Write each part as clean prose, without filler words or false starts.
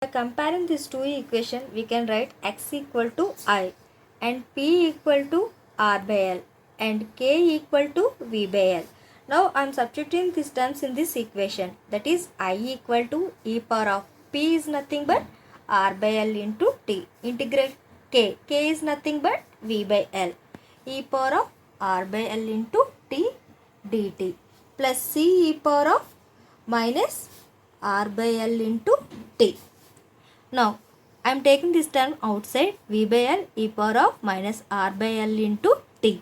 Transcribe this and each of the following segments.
By comparing these two equations, we can write x equal to I and p equal to r by l and k equal to v by l. Now I am substituting these terms in this equation, that is I equal to e power of p is nothing but r by l into t. Integrate k is nothing but v by l, e power of r by l into t dt plus c e power of minus r by l into t. Now I am taking this term outside, v by l e power of minus r by l into t.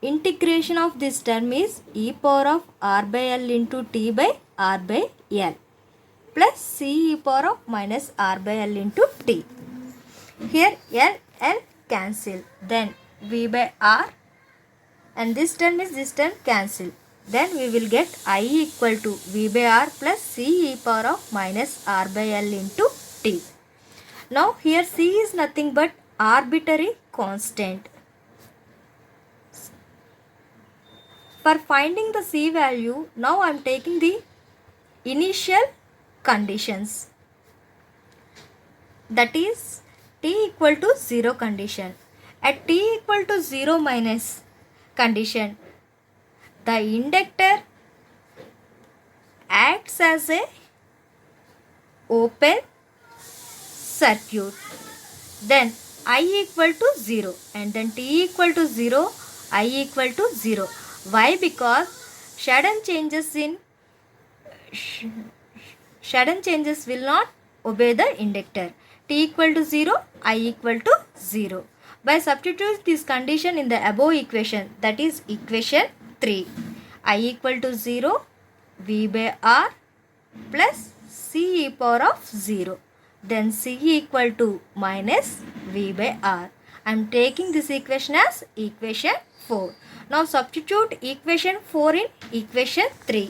Integration of this term is e power of r by l into t by r by l plus c e power of minus r by l into t. Here l cancel, then v by r and this term cancel. Then we will get I equal to v by r plus c e power of minus r by l into t. Now here c is nothing but arbitrary constant. For finding the c value, now I am taking the initial conditions, that is t equal to 0 condition. At t equal to 0 minus condition, the inductor acts as a open circuit. Then I equal to 0 and then t equal to 0, I equal to 0. Why? Because sudden changes will not obey the inductor. T equal to 0, I equal to 0. By substituting this condition in the above equation, that is equation 3, I equal to 0, v by r plus c e power of 0. Then c equal to minus v by r. I am taking this equation as equation 4. Now substitute equation 4 in equation 3.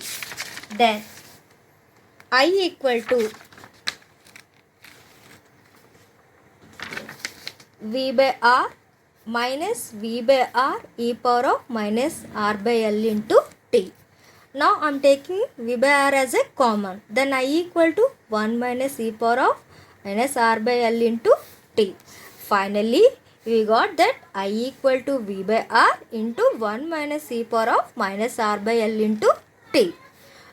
Then I equal to v by r minus v by r e power of minus r by l into t. Now I am taking v by r as a common. Then I equal to 1 minus e power of minus r by l into t. Finally, we got that I equal to v by r into 1 minus e power of minus r by l into t.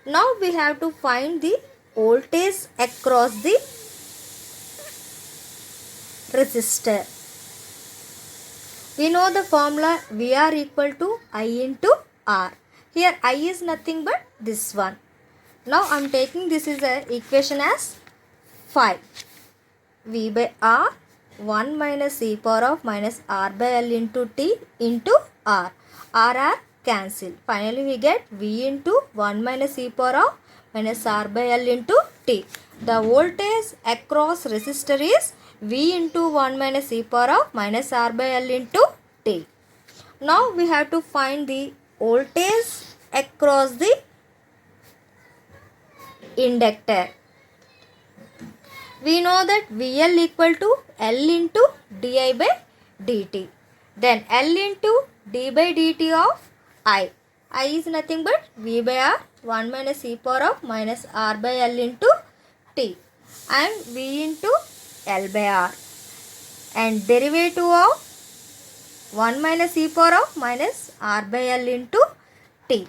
Now we have to find the voltage across the resistor. We know the formula VR equal to I into R. Here I is nothing but this one. Now I am taking this is a equation as 5. V by R 1 minus e power of minus R by L into T into R. R cancel. Finally we get V into 1 minus e power of minus R by L into T. The voltage across resistor is V into 1 minus e power of minus R by L into T. Now we have to find the voltage across the inductor. We know that VL equal to L into di by dt. Then L into d by dt of I. I is nothing but V by R 1 minus e power of minus R by L into T and V into L by R, and derivative of 1 minus e power of minus R by L into T.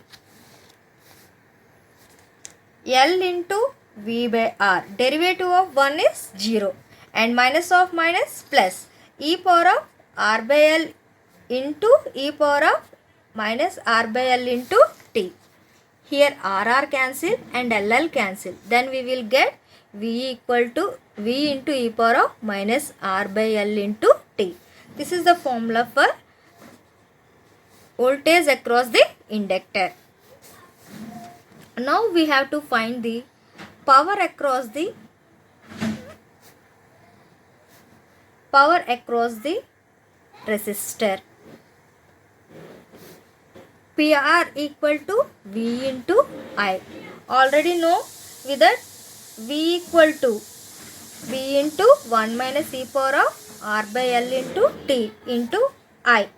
L into V by R. Derivative of 1 is 0 and minus of minus plus e power of R by L into e power of minus R by L into T. Here RR cancel and LL cancel. Then we will get V equal to V into e power of minus R by L into T. This is the formula for voltage across the inductor. Now we have to find the power across the resistor. PR equal to V into I. Already know with that V equal to V into 1 minus e power of R by L into T into I.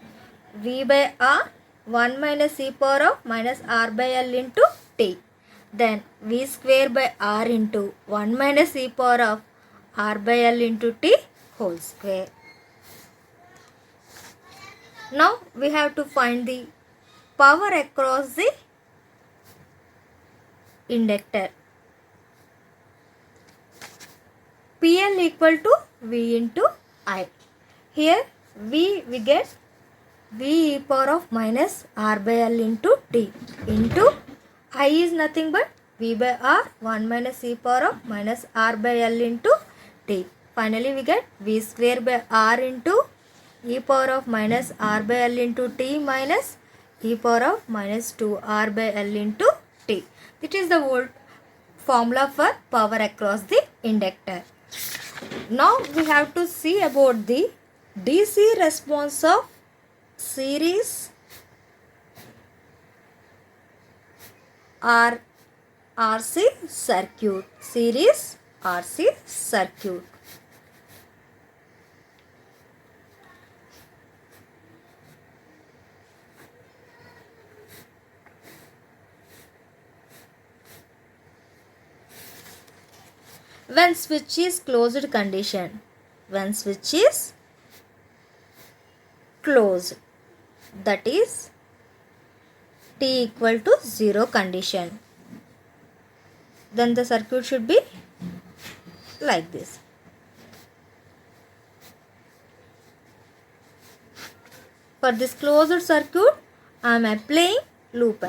V by R 1 minus e power of minus R by L into T. then v square by r into 1 minus e power of r by l into t whole square. Now we have to find the power across the inductor. PL equal to V into I. Here we get V e power of minus R by L into T into I is nothing but V by R 1 minus e power of minus R by L into T. Finally we get V square by R into e power of minus R by L into T minus e power of minus 2 R by L into T. It is the old formula for power across the inductor. Now we have to see about the DC response of series or RC circuit. Series RC circuit. When switch is closed condition. When switch is closed, that is t equal to 0 condition, then the circuit should be like this. For this closed circuit, I am applying loop.